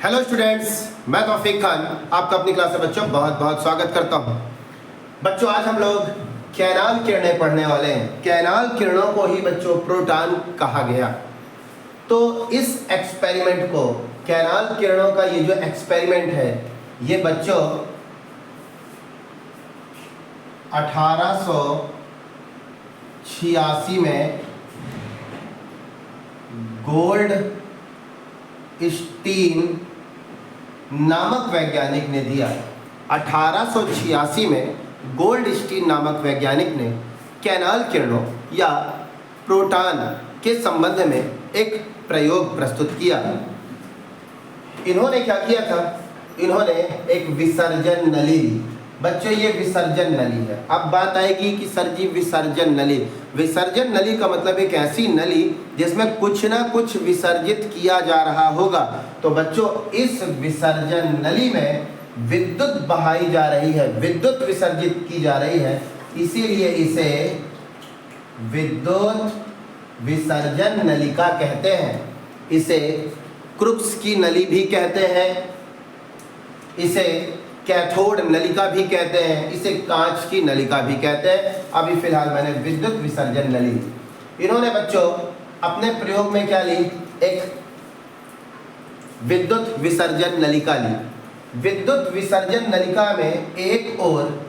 Hello students, मैं तौफीक खान आपका अपनी क्लास में बच्चों बहुत बहुत स्वागत करता हूं। बच्चों आज हम लोग कैनाल किरणें पढ़ने वाले हैं। कैनाल किरणों को ही बच्चों प्रोटॉन कहा गया। तो इस एक्सपेरिमेंट को, कैनाल किरणों का ये जो एक्सपेरिमेंट है, ये बच्चों 1886 में गोल्ड स्टीन नामक वैज्ञानिक ने दिया। 1886 में गोल्ड स्टीन नामक वैज्ञानिक ने कैनाल किरणों या प्रोटॉन के संबंध में एक प्रयोग प्रस्तुत किया। इन्होंने क्या किया था? इन्होंने एक विसर्जन नली ली। बच्चों ये विसर्जन नली है। अब बात आएगी कि सर जी विसर्जन नली, विसर्जन नली का मतलब एक ऐसी नली जिसमें कुछ ना कुछ विसर्जित किया जा रहा होगा। तो बच्चों इस विसर्जन नली में विद्युत बहाई जा रही है, विद्युत विसर्जित की जा रही है, इसीलिए इसे विद्युत विसर्जन नलिका कहते हैं। इसे क्रुक्स की नली भी कहते हैं, इसे कैथोड नलिका भी कहते हैं, इसे कांच की नलिका भी कहते हैं। अभी फिलहाल मैंने विद्युत विसर्जन नली। इन्होंने बच्चों अपने प्रयोग में क्या ली? एक विद्युत विसर्जन नलिका ली। विद्युत विसर्जन नलिका में एक ओर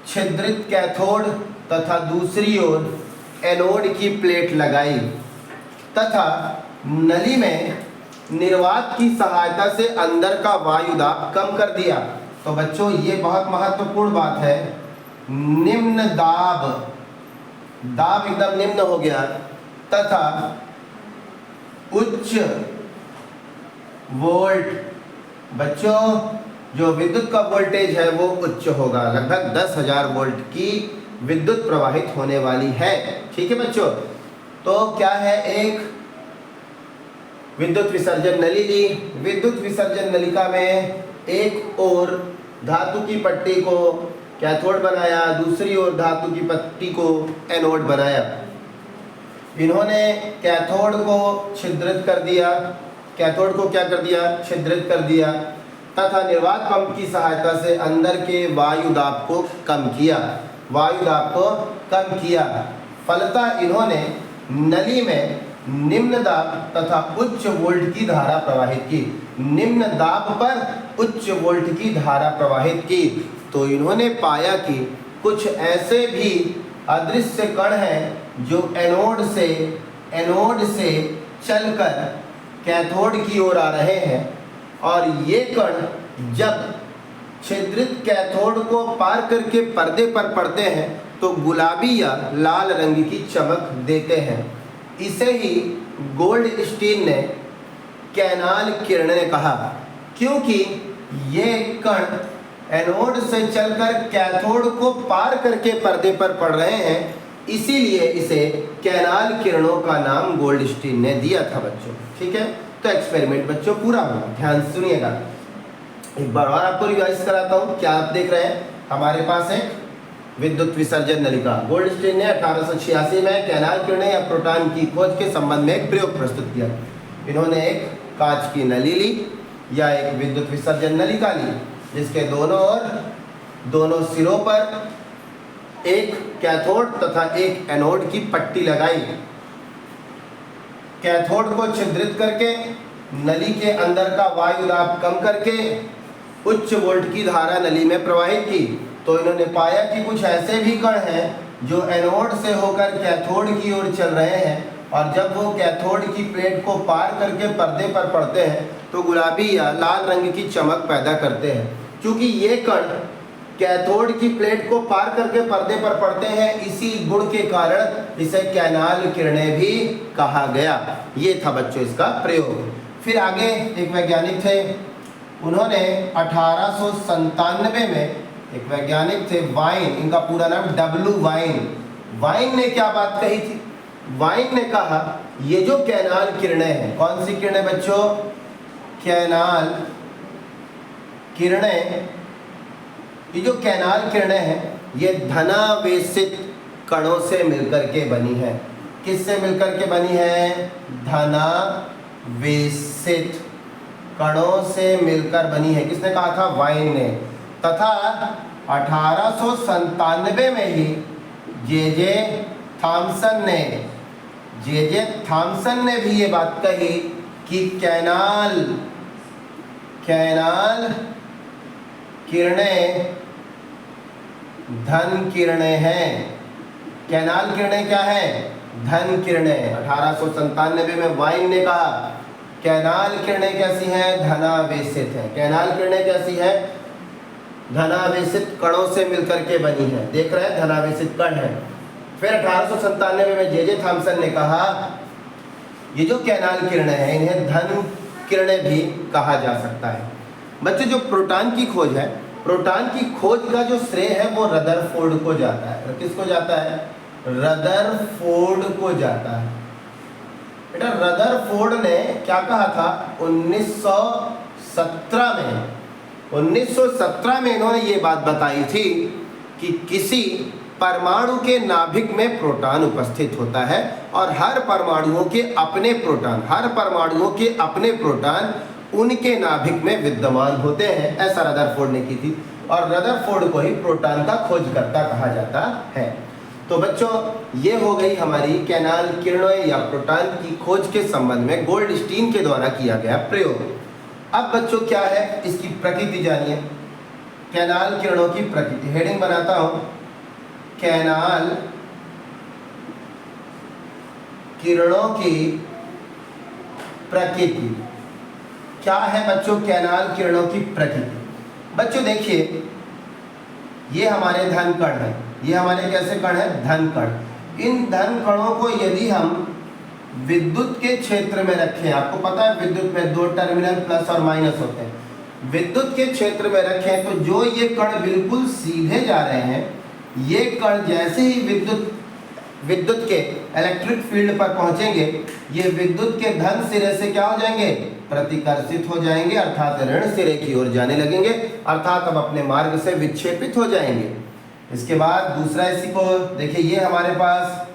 छिद्रित कैथोड तथा दूसरी ओर एनोड की प्लेट लगाई तथा नली में निर्वात की सहायता से अंदर का वायु दाब कम कर दिया। तो बच्चों ये बहुत महत्वपूर्ण बात है। निम्न दाब, दाब एकदम निम्न हो गया तथा उच्च वोल्ट, बच्चों जो विद्युत का वोल्टेज है वो उच्च होगा, लगभग 10,000 वोल्ट की विद्युत प्रवाहित होने वाली है। ठीक है बच्चों, तो क्या है, एक विद्युत विसर्जन नली ली। विद्युत विसर्जन नलिका में एक ओर धातु की पट्टी को कैथोड बनाया, दूसरी ओर धातु की पट्टी को एनोड बनाया। इन्होंने कैथोड को छिद्रित कर दिया, कैथोड को क्या कर दिया? छिद्रित कर दिया तथा निर्वात पंप की सहायता से अंदर के वायु दाब को कम किया, वायु दाब को कम किया। फलतः इन्होंने नली में निम्न दाब तथा उच्च वोल्ट की धारा प्रवाहित की, निम्न दाब पर उच्च वोल्ट की धारा प्रवाहित की। तो इन्होंने पाया कि कुछ ऐसे भी अदृश्य कण हैं जो एनोड से चलकर कैथोड की ओर आ रहे हैं, और ये कण जब छिद्रित कैथोड को पार करके पर्दे पर पड़ते हैं तो गुलाबी या लाल रंग की चमक देते हैं। इसे ही गोल्ड स्टीन ने कैनाल किरणें कहा, क्योंकि ये कण एनोड से चलकर कैथोड को पार करके पर्दे पर पड़ रहे हैं, इसीलिए इसे कैनाल किरणों का नाम गोल्ड स्टीन ने दिया था बच्चों। ठीक है, तो एक्सपेरिमेंट बच्चों पूरा हुआ, ध्यान से सुनिएगा। एक बार और आपको रिवाइज कराता हूँ। क्या आप देख रहे हैं? हमारे पास एक विद्युत विसर्जन नलिका। गोल्ड स्टीन ने 1886 में कैनाल किरणें या प्रोटॉन की खोज के संबंध में एक प्रयोग प्रस्तुत किया। इन्होंने एक कांच की नली ली या एक विद्युत विसर्जन नलिका ली, जिसके दोनों सिरों पर एक कैथोड तथा एक एनोड की पट्टी लगाई। कैथोड को छिद्रित करके नली के अंदर का वायु दाब कम करके उच्च वोल्ट की धारा नली में प्रवाहित की। तो इन्होंने पाया कि कुछ ऐसे भी कण हैं जो एनोड से होकर कैथोड की ओर चल रहे हैं, और जब वो कैथोड की प्लेट को पार करके पर्दे पर पड़ते हैं तो गुलाबी या लाल रंग की चमक पैदा करते हैं। क्योंकि ये कण कैथोड की प्लेट को पार करके पर्दे पर पड़ते हैं, इसी गुण के कारण इसे कैनाल किरणें भी कहा गया। ये था बच्चों इसका प्रयोग। फिर आगे एक वैज्ञानिक थे, उन्होंने 1897 में एक वैज्ञानिक थे वाइन, इनका पूरा नाम W वाइन। वाइन ने क्या बात कही थी? वाइन ने कहा ये जो कैनाल किरणें हैं, कौन सी किरणें बच्चों? कैनाल किरणें, ये जो कैनाल किरणें हैं ये धनावेशित कणों से मिलकर के बनी है। किससे मिलकर के बनी है? धनावेशित कणों से मिलकर बनी है। किसने कहा था? वाइन ने। तथा 1897 में ही जे थॉमसन ने भी ये बात कही कि कैनाल किरणें धन किरणें हैं। कैनाल किरणें क्या है? धन किरणें। 1897 में वाइन ने कहा कैनाल किरणें कैसी हैं? धनावेशित हैं। कैनाल किरणें कैसी हैं? धनावेशित कणों से मिलकर के बनी है। देख रहे हैं, धनावेशित कण है। फिर 1897 में जे थॉमसन ने कहा ये जो कैनाल किरणें हैं इन्हें धन किरणें भी कहा जा सकता है। बच्चों, जो प्रोटॉन की खोज है, प्रोटॉन की खोज का जो श्रेय है वो रदरफोर्ड को जाता है। किसको जाता है? रदरफोर्ड को जाता है। बेटा, रदरफोर्ड ने क्या कहा था? 1917 में इन्होंने ये बात बताई थी कि किसी परमाणु के नाभिक में प्रोटॉन उपस्थित होता है और हर परमाणुओं के अपने प्रोटॉन उनके नाभिक में विद्यमान होते हैं। ऐसा रदरफोर्ड ने की थी और रदरफोर्ड को ही प्रोटॉन का खोजकर्ता कहा जाता है। तो बच्चों, ये हो गई हमारी कैनाल किरणों या प्रोटॉन की खोज के संबंध में गोल्डस्टीन के द्वारा किया गया प्रयोग। अब बच्चों, क्या है इसकी प्रकृति जानिए। कैनाल किरणों की प्रकृति, हेडिंग बनाता हूं, कैनाल किरणों की प्रकृति। क्या है बच्चों कैनाल किरणों की प्रकृति? बच्चों देखिए, ये हमारे धन कण है। ये हमारे कैसे कण है? धन कण। इन धन कणों को यदि हम विद्युत के क्षेत्र में रखें, आपको पता है विद्युत में दो टर्मिनल प्लस और माइनस होते हैं। विद्युत के क्षेत्र में रखें तो जो ये कण बिल्कुल सीधे जा रहे हैं, ये कण जैसे ही विद्युत के इलेक्ट्रिक फील्ड पर पहुंचेंगे, ये विद्युत के धन सिरे से क्या हो जाएंगे? प्रतिकर्षित हो जाएंगे, अर्थात ऋण सिरे की ओर जाने लगेंगे, अर्थात अब अपने मार्ग से विक्षेपित हो जाएंगे। इसके बाद दूसरा इसी को देखिए, ये हमारे पास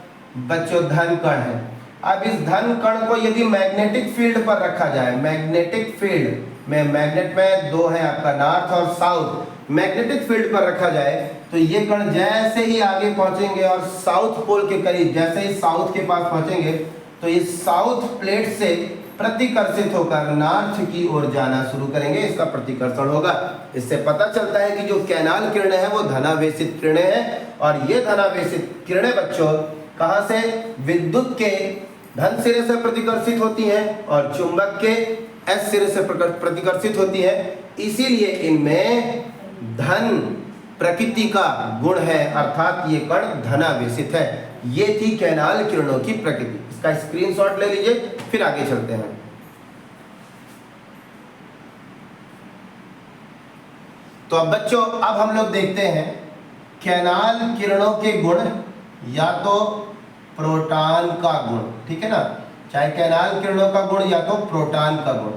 बच्चों धन कण है। अब इस धन कण को यदि मैग्नेटिक फील्ड पर रखा जाए, मैग्नेटिक फील्ड में, मैग्नेट में दो है आपका, नॉर्थ और साउथ, मैग्नेटिक फील्ड पर रखा जाए तो ये कण जैसे ही आगे पहुंचेंगे और साउथ पोल के करीब, जैसे ही साउथ के पास पहुंचेंगे तो ये साउथ प्लेट से प्रतिकर्षित होकर नॉर्थ की ओर जाना शुरू करेंगे। इसका प्रतिकर्षण होगा। इससे पता चलता है कि जो कैनाल किरणें हैं वो धनावेशित किरणें हैं और ये धनावेशित किरणें बच्चों कहां से? विद्युत के धन सिरे से प्रतिकर्षित होती हैं और चुंबक के एस सिरे से प्रतिकर्षित होती है। इसीलिए इनमें धन प्रकृति का गुण है, अर्थात ये कण धनावेशित है। ये थी कैनाल किरणों की प्रकृति। इसका स्क्रीनशॉट ले लीजिए, फिर आगे चलते हैं। तो अब बच्चों, अब हम लोग देखते हैं कैनाल किरणों के गुण, या तो प्रोटॉन का गुण, ठीक है ना, चाहे कैनाल किरणों का गुण या तो प्रोटॉन का गुण।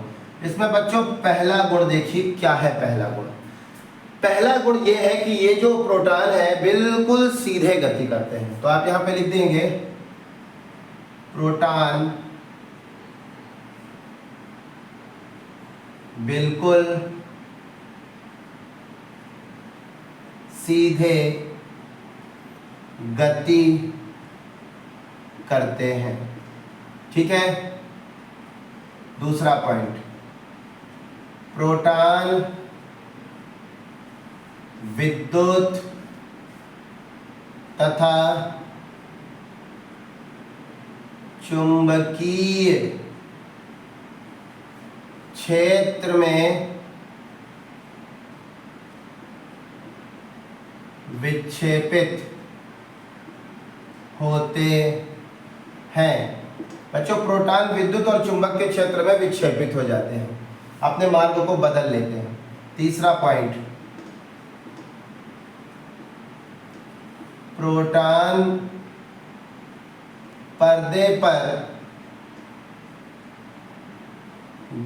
इसमें बच्चों पहला गुण देखिए, क्या है पहला गुण? पहला गुण ये है कि ये जो प्रोटॉन है बिल्कुल सीधे गति करते हैं। तो आप यहां पे लिख देंगे प्रोटॉन बिल्कुल सीधे गति करते हैं, ठीक है। दूसरा पॉइंट, प्रोटॉन विद्युत तथा चुंबकीय क्षेत्र में विक्षेपित होते हैं। बच्चों, प्रोटॉन विद्युत और चुंबक के क्षेत्र में विक्षेपित हो जाते हैं, अपने मार्ग को बदल लेते हैं। तीसरा पॉइंट, प्रोटॉन पर्दे पर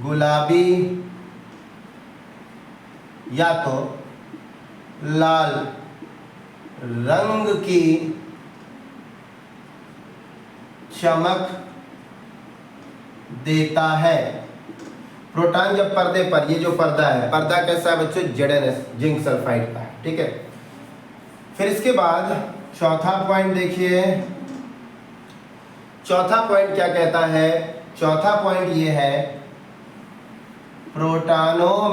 गुलाबी या तो लाल रंग की चमक देता है। प्रोटॉन जब पर्दे पर, ये जो पर्दा है, पर्दा कैसा है बच्चों, ZnS, जिंक सल्फाइड का है, ठीक है। फिर इसके बाद चौथा पॉइंट देखिए, चौथा पॉइंट क्या कहता है, चौथा पॉइंट ये है, प्रोटॉनों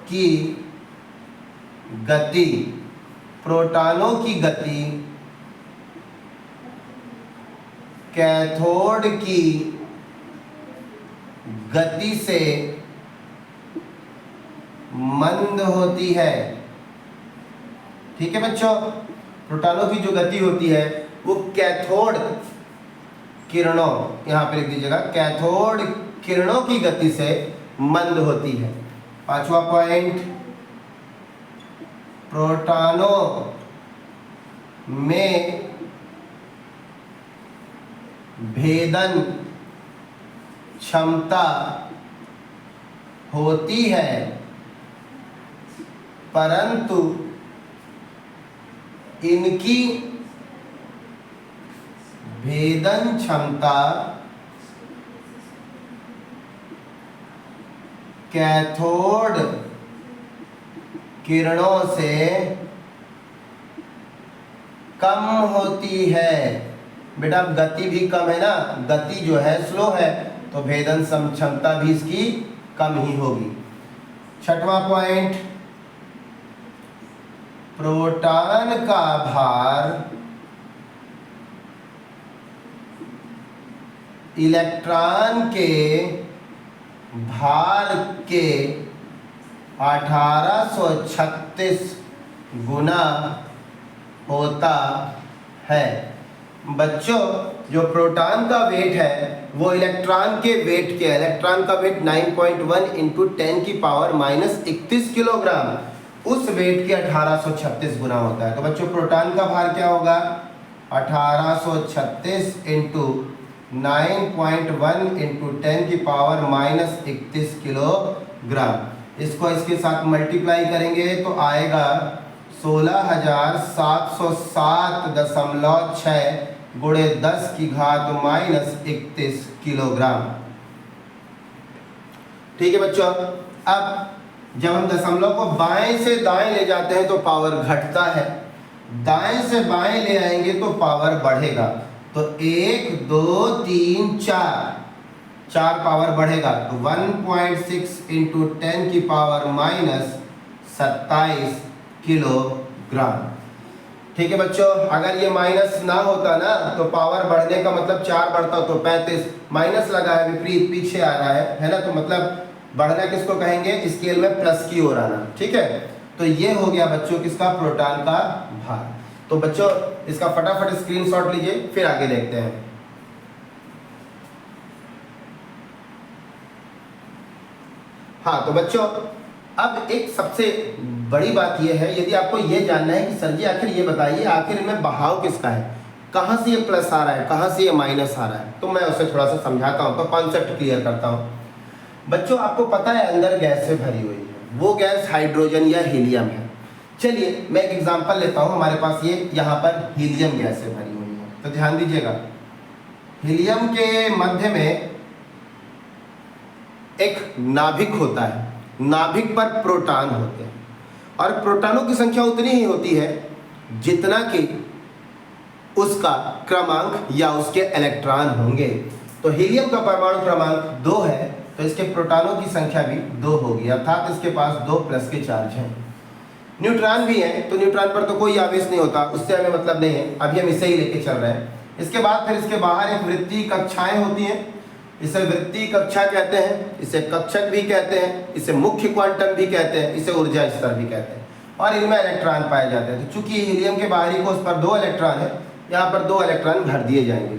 की गति, प्रोटॉनों की गति कैथोड की गति से मंद होती है, ठीक है बच्चों। प्रोटॉनों की जो गति होती है वो कैथोड किरणों, यहां पे लिख दीजिएगा, कैथोड किरणों की गति से मंद होती है। पांचवा पॉइंट, प्रोटॉनों में भेदन क्षमता होती है, परंतु इनकी भेदन क्षमता कैथोड किरणों से कम होती है। बेटा अब गति भी कम है ना, गति जो है स्लो है, तो भेदन क्षमता भी इसकी कम ही होगी। छठवां पॉइंट, प्रोटॉन का भार इलेक्ट्रॉन के भार के 1836 गुना होता है। बच्चों जो प्रोटॉन का वेट है वो इलेक्ट्रॉन के वेट के, इलेक्ट्रॉन का वेट 9.1 इंटू 10 की पावर -31 किलोग्राम, उस वेट के 1836 गुना होता है। तो बच्चों प्रोटॉन का भार क्या होगा, 1836 इंटू 9.1 इंटू 10 की पावर -31 किलोग्राम। इसको इसके साथ मल्टीप्लाई करेंगे तो आएगा 16,707.6 गुणे 10 की घात -31 किलोग्राम। ठीक है बच्चों, अब जब हम दशमलव को बाएं से दाएं ले जाते हैं तो पावर घटता है, दाएं से बाएं ले आएंगे तो पावर बढ़ेगा। तो 1 2 3 4 4 पावर बढ़ेगा, तो 1.6 इंटू 10 की पावर -27 किलोग्राम। ठीक है बच्चों, अगर ये माइनस ना होता ना तो पावर बढ़ने का मतलब 4 बढ़ता तो 35, माइनस लगा है विपरीत पीछे आ रहा है ना, तो मतलब बढ़ना किसको कहेंगे, स्केल में प्लस की ओर आना। ठीक है, तो ये हो गया बच्चों किसका, प्रोटॉन का भार। तो बच्चों इसका फटाफट स्क्रीनशॉट लीजिए, फिर आगे देखते हैं। हाँ तो बच्चों अब एक सबसे बड़ी बात यह है, यदि आपको यह जानना है कि सर जी आखिर ये बताइए आखिर इनमें बहाव किसका है, कहाँ से ये प्लस आ रहा है, कहाँ से ये माइनस आ रहा है, तो मैं उसे थोड़ा सा समझाता हूँ, तो कॉन्सेप्ट क्लियर करता हूँ। बच्चों आपको पता है अंदर गैस से भरी हुई है, वो गैस हाइड्रोजन या हीलियम है। चलिए मैं एक एग्जांपल लेता हूँ, हमारे पास ये यहाँ पर हीलियम गैस से भरी हुई है, तो ध्यान दीजिएगा। हीलियम के मध्य में एक नाभिक होता है, नाभिक पर प्रोटॉन होते हैं और प्रोटॉनों की संख्या उतनी ही होती है जितना कि उसका क्रमांक या उसके इलेक्ट्रॉन होंगे। तो हीलियम का परमाणु क्रमांक 2 है, तो इसके प्रोटॉनों की संख्या भी 2 होगी, अर्थात इसके पास 2 प्लस के चार्ज हैं। न्यूट्रॉन भी है, तो न्यूट्रॉन पर तो कोई आवेश नहीं होता, उससे हमें मतलब नहीं है, अभी हम इसे ही लेके चल रहे हैं। इसके बाद फिर इसके बाहर एक वृत्तीय कक्षाएं होती हैं, इसे वृत्तीय कक्षा कहते हैं, इसे कक्षक भी कहते हैं, इसे मुख्य क्वांटम भी कहते हैं, इसे ऊर्जा स्तर भी कहते हैं, और इनमें इलेक्ट्रॉन पाए जाते हैं। तो चूंकि हीलियम के बाहरी कोष पर 2 इलेक्ट्रॉन है, यहाँ पर 2 इलेक्ट्रॉन भर दिए जाएंगे।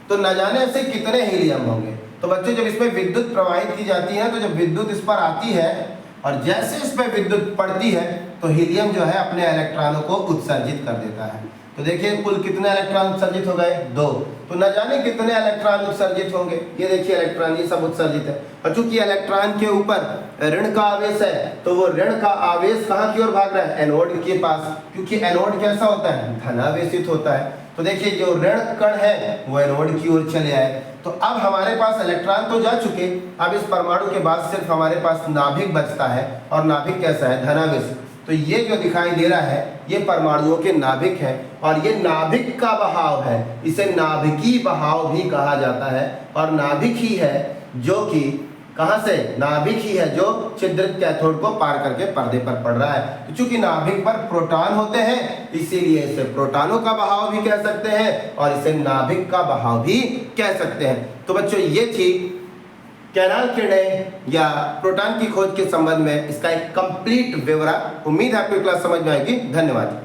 तो न जाने ऐसे कितने हीलियम होंगे। तो बच्चों जब इसमें विद्युत प्रवाहित की जाती है, तो जब विद्युत इस पर आती है और जैसे इस पर विद्युत पड़ती है तो हीलियम जो है अपने इलेक्ट्रॉनों को उत्सर्जित कर देता है। तो देखिए कुल कितने इलेक्ट्रॉन उत्सर्जित हो गए, 2। तो न जाने कितने इलेक्ट्रॉन उत्सर्जित होंगे, ये देखिए इलेक्ट्रॉन ये सब उत्सर्जित है। और चूंकि इलेक्ट्रॉन के ऊपर ऋण का आवेश है, तो वो ऋण का आवेश कहाँ की ओर भाग रहा है, एनोड के पास, क्योंकि एनोड कैसा होता है, धनावेशित होता है। तो तो देखिए जो ऋण कण है वो एनोड की ओर चले आए। तो अब हमारे पास इलेक्ट्रॉन तो जा चुके, अब इस परमाणु के बाद सिर्फ हमारे पास नाभिक बचता है, और नाभिक कैसा है, धनावेश। तो ये जो दिखाई दे रहा है ये परमाणुओं के नाभिक है, और ये नाभिक का बहाव है, इसे नाभिकीय बहाव भी कहा जाता है। और नाभिक ही है जो कि कहाँ से, नाभिक ही है जो छिद्रित कैथोड को पार करके पर्दे पर पड़ रहा है। तो चूंकि नाभिक पर प्रोटॉन होते हैं इसीलिए इसे प्रोटॉनों का बहाव भी कह सकते हैं और इसे नाभिक का बहाव भी कह सकते हैं। तो बच्चों ये थी कैनाल किरणें या प्रोटॉन की खोज के संबंध में इसका एक कंप्लीट ब्यौरा। उम्मीद है आपको क्लास समझ में आएगी। धन्यवाद।